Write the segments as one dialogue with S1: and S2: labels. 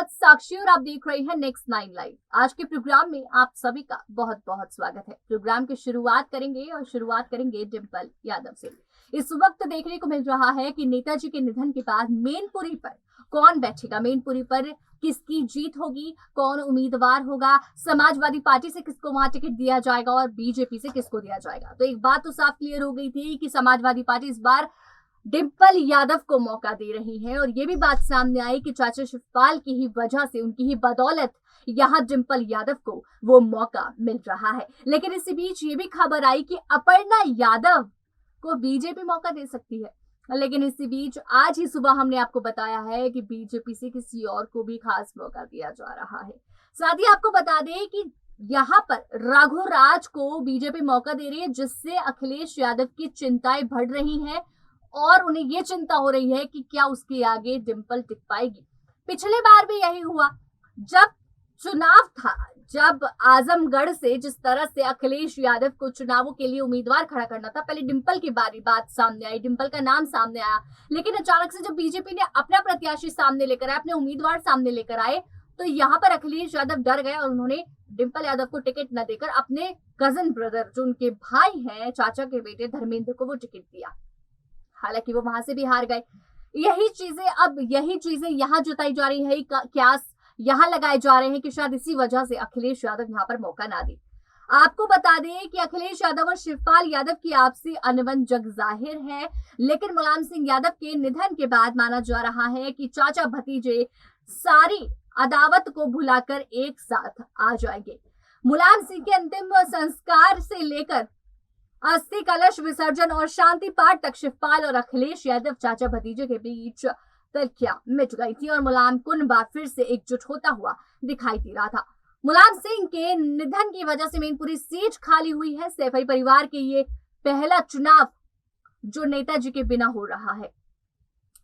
S1: साथ साक्षी और आप देख रहे हैं नेक्स्ट 9 लाइव। आज के प्रोग्राम में आप सभी का बहुत बहुत स्वागत है। प्रोग्राम की शुरुआत करेंगे डिंपल यादव से। इस वक्त देखने को मिल रहा है कि नेताजी के निधन के बाद मेनपुरी पर कौन बैठेगा, मेनपुरी पर किसकी जीत होगी, कौन उम्मीदवार होगा, समाजवादी पार्टी से किसको वहां टिकट दिया जाएगा और बीजेपी से किसको दिया जाएगा। तो एक बात तो साफ क्लियर हो गई थी कि समाजवादी पार्टी इस बार डिंपल यादव को मौका दे रही है और ये भी बात सामने आई कि चाचा शिवपाल की ही वजह से, उनकी ही बदौलत यहाँ डिंपल यादव को वो मौका मिल रहा है। लेकिन इसी बीच ये भी खबर आई कि अपर्णा यादव को बीजेपी मौका दे सकती है। लेकिन इसी बीच आज ही सुबह हमने आपको बताया है कि बीजेपी से किसी और को भी खास मौका दिया जा रहा है। साथ ही आपको बता दें कि यहाँ पर रघुराज को बीजेपी मौका दे रही है, जिससे अखिलेश यादव की चिंताएं बढ़ रही हैं और उन्हें ये चिंता हो रही है कि क्या उसके आगे डिंपल टिक पाएगी। पिछले बार भी यही हुआ, जब चुनाव था, जब आजमगढ़ से जिस तरह से अखिलेश यादव को चुनावों के लिए उम्मीदवार खड़ा करना था, पहले डिंपल की बात सामने आई, डिंपल का नाम सामने आया। लेकिन अचानक से जब बीजेपी ने अपना प्रत्याशी सामने लेकर आए, अपने उम्मीदवार सामने लेकर आए, तो यहाँ पर अखिलेश यादव डर गए और उन्होंने डिंपल यादव को टिकट न देकर अपने कजन ब्रदर, जो उनके भाई हैं, चाचा के बेटे धर्मेंद्र को वो टिकट दिया। हालांकि वो वहां से भी हार गए। यही चीजें यहाँ जताई जा रही है, क्यास यहाँ लगाए जा रहे हैं कि शायद इसी वजह से अखिलेश यादव यहाँ पर मौका ना दे। आपको बता दें कि अखिलेश यादव और शिवपाल यादव की आपसी अनबन जग जाहिर है, लेकिन मुलायम सिंह यादव के निधन के बाद माना जा रहा है कि चाचा भतीजे सारी अदावत को भुलाकर एक साथ आ जाएंगे। मुलायम सिंह के अंतिम संस्कार से लेकर अस्थि कलश विसर्जन और शांति पाठ तक शिवपाल और अखिलेश यादव चाचा भतीजे के बीच तलखियां मिट गई थी और मुलायम कुनबा फिर से एकजुट होता हुआ दिखाई दे रहा था। मुलायम सिंह के निधन की वजह से मेनपुरी सीट खाली हुई है। सैफई परिवार के ये पहला चुनाव जो नेताजी के बिना हो रहा है।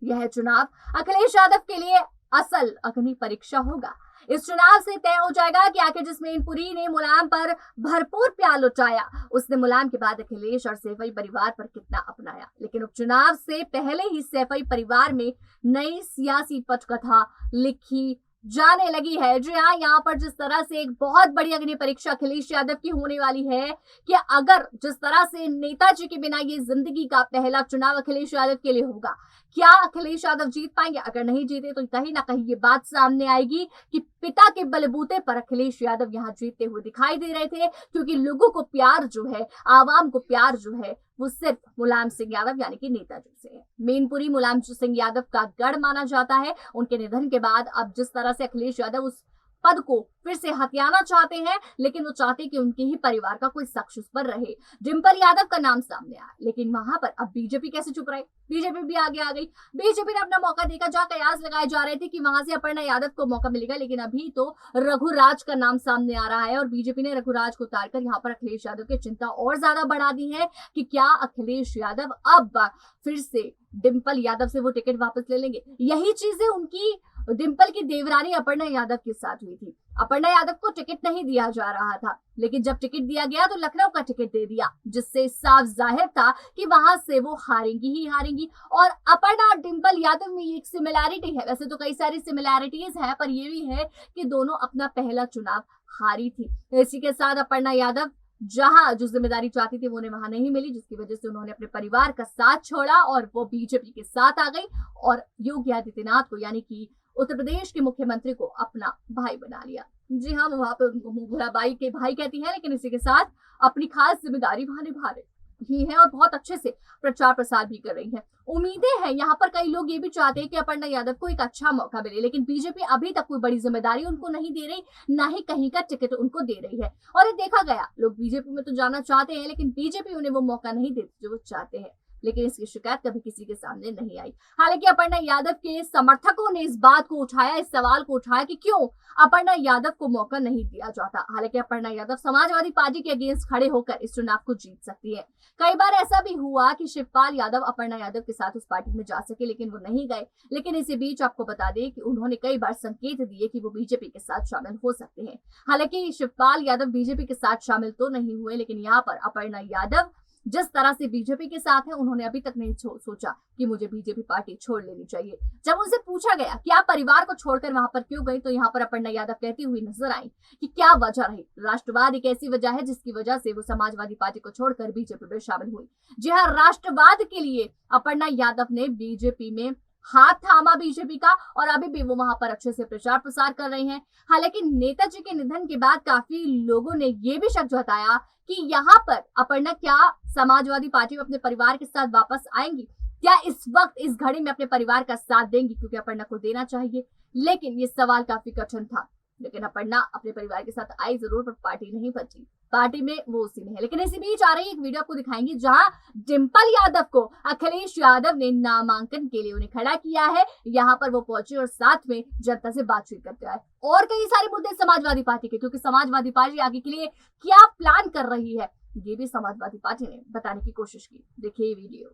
S1: यह चुनाव अखिलेश यादव के लिए असल अग्नि परीक्षा होगा। इस चुनाव से तय हो जाएगा कि आखिर जिस मेनपुरी ने मुलायम पर भरपूर प्यार लुटाया, उसने मुलायम के बाद अखिलेश और सैफई परिवार पर कितना अपनाया। लेकिन उपचुनाव से पहले ही सैफई परिवार में नई सियासी पटकथा लिखी जाने लगी है। जी हाँ, यहाँ पर जिस तरह से एक बहुत बड़ी अग्नि परीक्षा अखिलेश यादव की होने वाली है कि अगर जिस तरह से नेताजी के बिना ये जिंदगी का पहला चुनाव अखिलेश यादव के लिए होगा, क्या अखिलेश यादव जीत पाएंगे? अगर नहीं जीते तो कहीं ना कहीं ये बात सामने आएगी कि पिता के बलबूते पर अखिलेश यादव यहाँ जीतते हुए दिखाई दे रहे थे, क्योंकि लोगों को प्यार जो है, आवाम को प्यार जो है, वो सिर्फ मुलायम सिंह यादव यानी कि नेताजी से है। मेनपुरी मुलायम सिंह यादव का गढ़ माना जाता है। उनके निधन के बाद अब जिस तरह से अखिलेश यादव उस पद को फिर से हथियाना चाहते हैं, लेकिन वो चाहते कि उनके ही परिवार का कोई शख्स उस पर रहे। डिंपल यादव का नाम सामने आया, लेकिन वहां पर अब बीजेपी कैसे चुप रहे? बीजेपी भी आगे आ गई। बीजेपी ने अपना मौका देखा, जहां कयास लगाए जा रहे थे कि वहां से अपर्णा यादव को मौका मिलेगा, लेकिन अभी तो रघुराज का नाम सामने आ रहा है और बीजेपी ने रघुराज को उतारकर यहाँ पर अखिलेश यादव की चिंता और ज्यादा बढ़ा दी है कि क्या अखिलेश यादव अब फिर से डिंपल यादव से वो टिकट वापस ले लेंगे। यही चीजें उनकी डिंपल की देवरानी अपर्णा यादव के साथ हुई थी। अपर्णा यादव को टिकट नहीं दिया जा रहा था, लेकिन जब टिकट दिया गया तो लखनऊ का टिकट दे दिया, जिससे साफ जाहिर था कि वहां से वो हारेंगी। और अपर्णा और डिंपल यादव में एक सिमिलैरिटी है, वैसे तो कई सारी सिमिलैरिटीज है, पर ये भी है कि दोनों अपना पहला चुनाव हारी थी। इसी के साथ अपर्णा यादव जहां जो जिम्मेदारी चाहती थी वो उन्हें वहां नहीं मिली, जिसकी वजह से उन्होंने अपने परिवार का साथ छोड़ा और वो बीजेपी के साथ आ गई और योगी आदित्यनाथ को यानी कि उत्तर प्रदेश के मुख्यमंत्री को अपना भाई बना लिया। जी हाँ, वहां पर उनको मुगलाबाई के भाई कहती है, लेकिन इसी के साथ अपनी खास जिम्मेदारी वहां निभा रही है और बहुत अच्छे से प्रचार प्रसार भी कर रही है। उम्मीदें हैं यहाँ पर, कई लोग ये भी चाहते हैं कि अपर्णा यादव को एक अच्छा मौका मिले, लेकिन बीजेपी अभी तक कोई बड़ी जिम्मेदारी उनको नहीं दे रही, ना ही कहीं का टिकट उनको दे रही है। और ये देखा गया, लोग बीजेपी में तो जाना चाहते हैं, लेकिन बीजेपी उन्हें वो मौका नहीं देती जो वो चाहते हैं। लेकिन इसकी शिकायत कभी किसी के सामने नहीं आई। हालांकि अपर्णा यादव के समर्थकों ने इस बात को उठाया, इस सवाल को उठाया कि क्यों अपर्णा यादव को मौका नहीं दिया जाता। हालांकि अपर्णा यादव समाजवादी पार्टी के अगेंस्ट खड़े होकर इस चुनाव को जीत सकती है। कई बार ऐसा भी हुआ कि शिवपाल यादव अपर्णा यादव के साथ उस पार्टी में जा सके, लेकिन वो नहीं गए। लेकिन इसी बीच आपको बता दें कि उन्होंने कई बार संकेत दिए कि वो बीजेपी के साथ शामिल हो सकते हैं। हालांकि शिवपाल यादव बीजेपी के साथ शामिल तो नहीं हुए, लेकिन यहाँ पर अपर्णा यादव जिस तरह से बीजेपी के साथ है, उन्होंने अभी तक नहीं सोचा कि मुझे बीजेपी पार्टी छोड़ लेनी चाहिए। जब उनसे पूछा गया कि आप परिवार को छोड़कर वहां पर क्यों गई, तो यहाँ पर अपर्णा यादव कहती हुई नजर आई कि क्या वजह रही। राष्ट्रवाद एक ऐसी वजह है जिसकी वजह से वो समाजवादी पार्टी को छोड़कर बीजेपी में शामिल हुई। जी हाँ, राष्ट्रवाद के लिए अपर्णा यादव ने बीजेपी में हाथ थामा बीजेपी का, और अभी भी वो वहां पर अच्छे से प्रचार प्रसार कर रहे हैं। हालांकि नेताजी के निधन के बाद काफी लोगों ने ये भी शक जताया कि यहाँ पर अपर्णा क्या समाजवादी पार्टी में अपने परिवार के साथ वापस आएंगी, क्या इस वक्त इस घड़ी में अपने परिवार का साथ देंगी, क्योंकि अपर्णा को देना चाहिए। लेकिन ये सवाल काफी कठिन था। लेकिन अपर्णा अपने परिवार के साथ आई जरूर, पर पार्टी नहीं बची, पार्टी में वो उसी में है। लेकिन इसी बीच आ रही एक वीडियो आपको दिखाएंगे जहां डिंपल यादव को अखिलेश यादव ने नामांकन के लिए उन्हें खड़ा किया है। यहाँ पर वो पहुंचे और साथ में जनता से बातचीत करते आए, और कई सारे मुद्दे समाजवादी पार्टी के, क्योंकि समाजवादी पार्टी आगे के लिए क्या प्लान कर रही है ये भी समाजवादी पार्टी ने बताने की कोशिश की। देखिए ये वीडियो।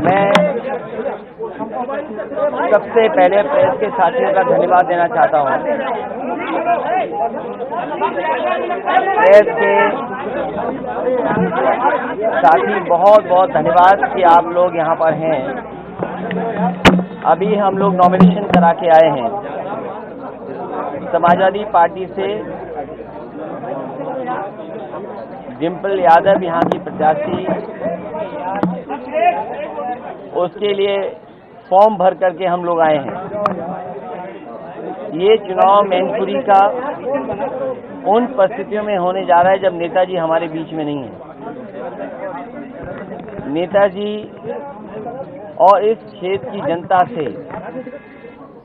S2: मैं सबसे पहले प्रेस के साथियों का धन्यवाद देना चाहता हूं। प्रेस के साथी बहुत बहुत धन्यवाद कि आप लोग यहां पर हैं। अभी हम लोग नॉमिनेशन करा के आए हैं। समाजवादी पार्टी से डिंपल यादव यहाँ की प्रत्याशी, उसके लिए फॉर्म भर करके हम लोग आए हैं। ये चुनाव मैनपुरी का उन परिस्थितियों में होने जा रहा है जब नेताजी हमारे बीच में नहीं है। नेताजी और इस क्षेत्र की जनता से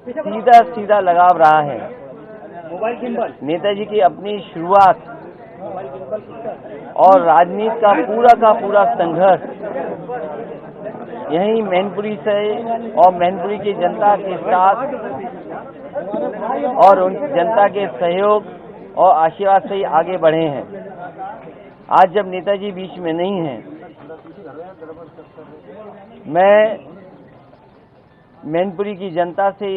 S2: सीधा सीधा लगाव रहा है। नेताजी की अपनी शुरुआत और राजनीति का पूरा संघर्ष यहीं मैनपुरी से और मैनपुरी की जनता के साथ और उन जनता के सहयोग और आशीर्वाद से ही आगे बढ़े हैं। आज जब नेताजी बीच में नहीं हैं, मैं मैनपुरी की जनता से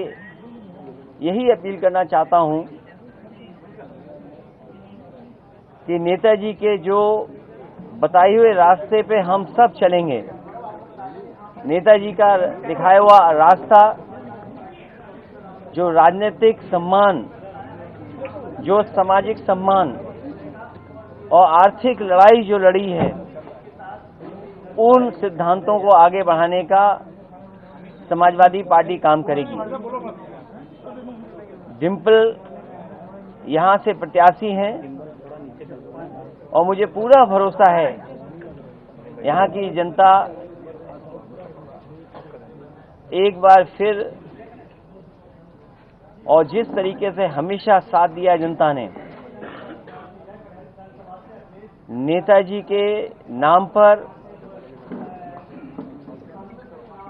S2: यही अपील करना चाहता हूं कि नेताजी के जो बताए हुए रास्ते पे हम सब चलेंगे। नेताजी का दिखाया हुआ रास्ता, जो राजनीतिक सम्मान, जो सामाजिक सम्मान और आर्थिक लड़ाई जो लड़ी है, उन सिद्धांतों को आगे बढ़ाने का समाजवादी पार्टी काम करेगी। डिंपल यहां से प्रत्याशी हैं और मुझे पूरा भरोसा है यहाँ की जनता एक बार फिर, और जिस तरीके से हमेशा साथ दिया जनता ने, नेताजी के नाम पर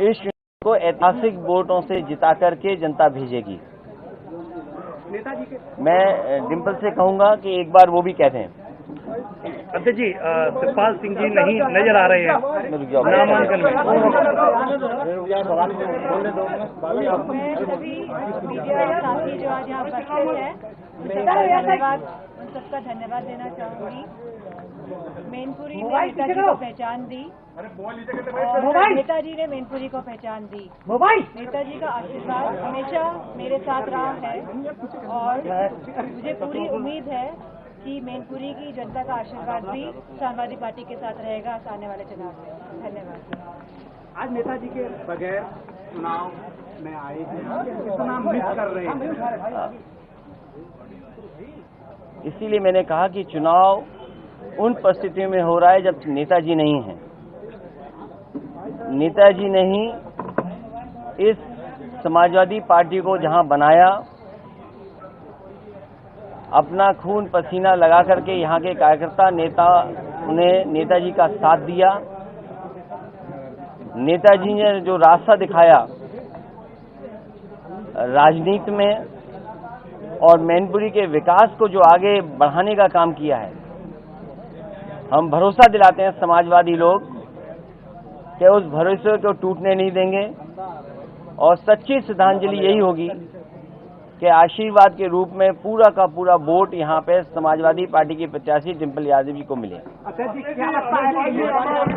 S2: इस चुनाव को ऐतिहासिक वोटों से जिता करके जनता भेजेगी। मैं डिंपल से कहूंगा कि एक बार वो भी कहते हैं।
S3: अध्यक्ष जी, शिवपाल सिंह जी नहीं नजर आ रहे हैं नामांकन में।
S4: सभी मीडिया साथी जो आज यहाँ उपस्थित है, धन्यवाद, उन सबका धन्यवाद देना चाहूंगी। मैनपुरी ने नेताजी को पहचान दी और नेताजी ने मैनपुरी को पहचान दी। नेताजी का आशीर्वाद हमेशा मेरे साथ रहा है और मुझे पूरी उम्मीद है कि मैनपुरी की जनता का आशीर्वाद भी समाजवादी पार्टी के साथ रहेगा आने वाले चुनाव में। धन्यवाद।
S3: आज नेताजी के बगैर चुनाव में आए हैं, कितना मिस कर रहे हैं?
S2: इसीलिए मैंने कहा कि चुनाव उन परिस्थितियों में हो रहा है जब नेताजी नहीं है। नेताजी ने ही इस समाजवादी पार्टी को जहां बनाया, अपना खून पसीना लगा करके यहाँ के कार्यकर्ता नेता ने नेताजी का साथ दिया। नेताजी ने जो रास्ता दिखाया राजनीति में और मैनपुरी के विकास को जो आगे बढ़ाने का काम किया है, हम भरोसा दिलाते हैं समाजवादी लोग कि उस भरोसे को टूटने नहीं देंगे और सच्ची श्रद्धांजलि यही होगी के आशीर्वाद के रूप में पूरा का पूरा वोट यहाँ पे समाजवादी पार्टी के प्रत्याशी डिम्पल यादव जी को मिले।
S3: अच्छा जी, क्या लगता है कि ये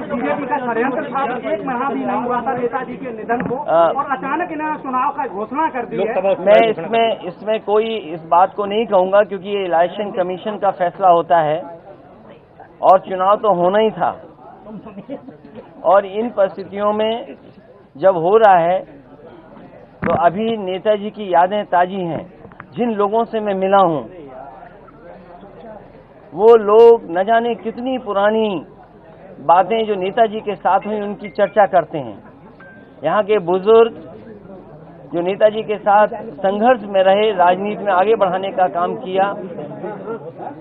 S3: बीजेपी का षड्यंत्र था? 1 महीना भी नहीं हुआ था नेताजी के निधन को और अचानक इन्होंने चुनाव का घोषणा कर दी है।
S2: मैं इसमें कोई इस बात को नहीं कहूँगा, क्योंकि ये इलेक्शन कमीशन का फैसला होता है और चुनाव तो होना ही था। और इन परिस्थितियों में जब हो रहा है तो अभी नेताजी की यादें ताजी हैं। जिन लोगों से मैं मिला हूं वो लोग न जाने कितनी पुरानी बातें जो नेताजी के साथ हुई उनकी चर्चा करते हैं। यहाँ के बुजुर्ग जो नेताजी के साथ संघर्ष में रहे, राजनीति में आगे बढ़ाने का काम किया,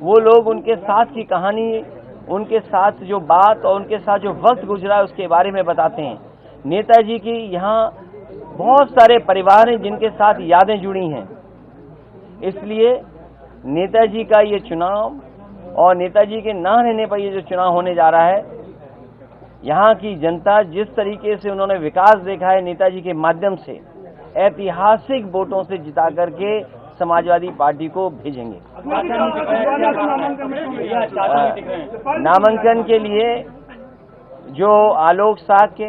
S2: वो लोग उनके साथ की कहानी, उनके साथ जो बात और उनके साथ जो वक्त गुजरा उसके बारे में बताते हैं। नेताजी की यहाँ बहुत सारे परिवार हैं जिनके साथ यादें जुड़ी हैं। इसलिए नेताजी का ये चुनाव और नेताजी के ना रहने पर ये जो चुनाव होने जा रहा है, यहाँ की जनता जिस तरीके से उन्होंने विकास देखा है नेताजी के माध्यम से, ऐतिहासिक वोटों से जिता करके समाजवादी पार्टी को भेजेंगे। नामांकन के लिए जो आलोक साक्य,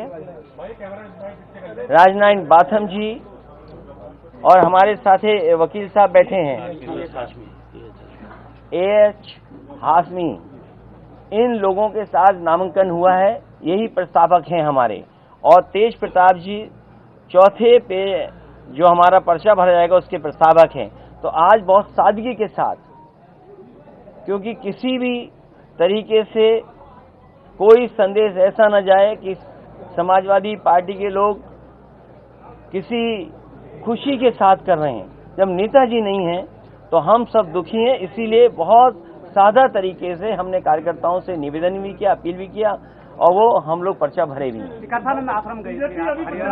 S2: राजनारायण बाथम जी और हमारे साथ वकील साहब बैठे हैं, AH हाशमी, इन लोगों के साथ नामांकन हुआ है। यही प्रस्तावक हैं हमारे। और तेज प्रताप जी चौथे पे जो हमारा पर्चा भरा जाएगा उसके प्रस्तावक हैं। तो आज बहुत सादगी के साथ, क्योंकि किसी भी तरीके से कोई संदेश ऐसा न जाए कि समाजवादी पार्टी के लोग किसी खुशी के साथ कर रहे हैं। जब नेताजी नहीं हैं तो हम सब दुखी हैं। इसीलिए बहुत सादा तरीके से हमने कार्यकर्ताओं से निवेदन भी किया, अपील भी किया और वो हम लोग पर्चा भरे भी हैं।
S3: आश्रम गए थे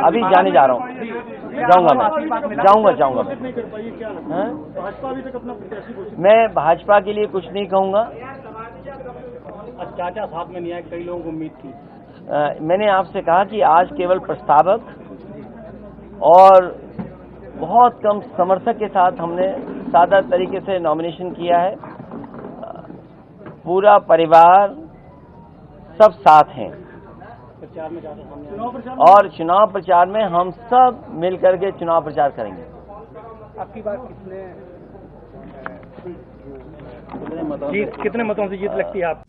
S2: अभी जाने जा रहा हूँ, जाऊंगा मैं भाजपा के लिए कुछ नहीं कहूँगा।
S3: चाचा साथ में नहीं आए, कई लोगों को उम्मीद थी।
S2: मैंने आपसे कहा कि आज केवल प्रस्तावक और बहुत कम समर्थक के साथ हमने सादा तरीके से नॉमिनेशन किया है। पूरा परिवार सब साथ हैं और चुनाव प्रचार में हम सब मिलकर के चुनाव प्रचार करेंगे।
S3: आपकी बात कितने मतों से जीत लगती है आप?